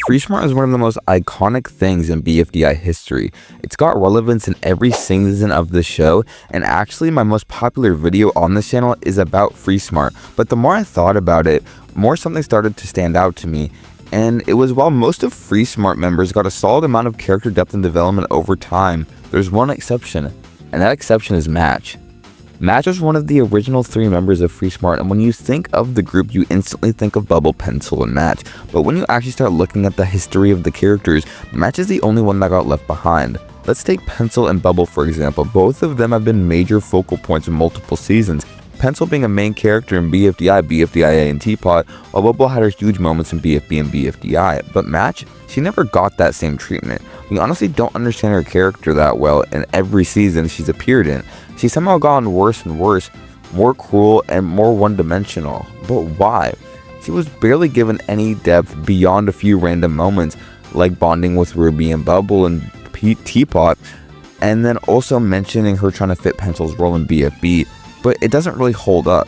Freesmarter is one of the most iconic things in BFDI history. It's got relevance in every season of the show, and actually my most popular video on this channel is about Freesmarter. But the more I thought about it, more something started to stand out to me. And it was while most of Freesmarter members got a solid amount of character depth and development over time, there's one exception, and that exception is Match. Match was one of the original 3 members of Freesmarter, and when you think of the group, you instantly think of Bubble, Pencil, and Match. But when you actually start looking at the history of the characters, Match is the only one that got left behind. Let's take Pencil and Bubble for example. Both of them have been major focal points in multiple seasons. Pencil being a main character in BFDI, BFDIA, and TPOT, while Bubble had her huge moments in BFB and BFDI. But Match, she never got that same treatment. We honestly don't understand her character that well in every season she's appeared in. She's somehow gotten worse and worse, more cruel and more one-dimensional. But why? She was barely given any depth beyond a few random moments, like bonding with Ruby and Bubble and Teapot, and then also mentioning her trying to fit Pencil's role in BFB, but it doesn't really hold up.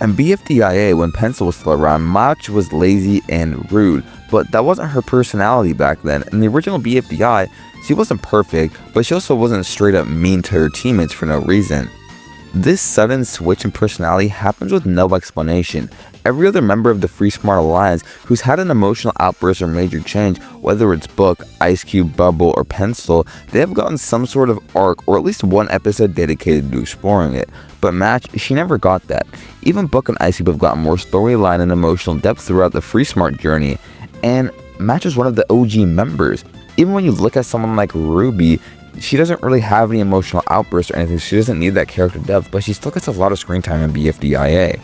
And BFDIA, when Pencil was still around, Match was lazy and rude, but that wasn't her personality back then. In the original BFDI, she wasn't perfect, but she also wasn't straight up mean to her teammates for no reason. This sudden switch in personality happens with no explanation. Every other member of the Freesmarter Alliance who's had an emotional outburst or major change, whether it's Book, Ice Cube, Bubble, or Pencil, they have gotten some sort of arc or at least one episode dedicated to exploring it. But Match, she never got that. Even Book and Ice Cube have gotten more storyline and emotional depth throughout the Freesmarter journey, and Match is one of the OG members. Even when you look at someone like Ruby, she doesn't really have any emotional outbursts or anything. She doesn't need that character depth, but she still gets a lot of screen time in BFDIA.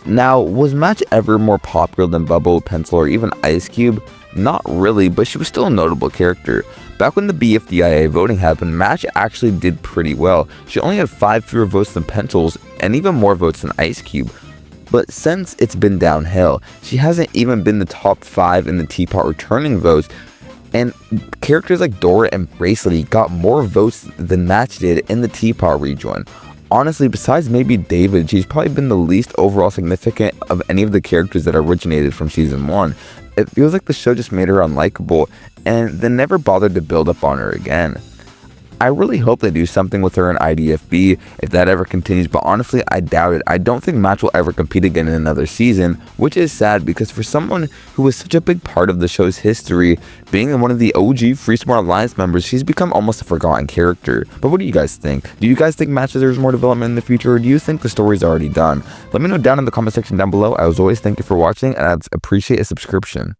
Now, was Match ever more popular than Bubble, Pencil, or even Ice Cube? Not really, but she was still a notable character. Back when the BFDIA voting happened, Match actually did pretty well. She only had 5 fewer votes than Pencil's, and even more votes than Ice Cube. But since it's been downhill, she hasn't even been the top 5 in the Teapot returning votes, and characters like Dora and Bracelety got more votes than Match did in the Teapot rejoin. Honestly, besides maybe David, she's probably been the least overall significant of any of the characters that originated from season 1. It feels like the show just made her unlikable, and then never bothered to build up on her again. I really hope they do something with her in IDFB if that ever continues, but honestly I doubt it. I don't think Match will ever compete again in another season, which is sad because for someone who was such a big part of the show's history, being one of the OG Freesmarter Alliance members, she's become almost a forgotten character. But what do you guys think? Do you guys think Match deserves more development in the future, or do you think the story's already done? Let me know down in the comment section down below. As always, thank you for watching, and I'd appreciate a subscription.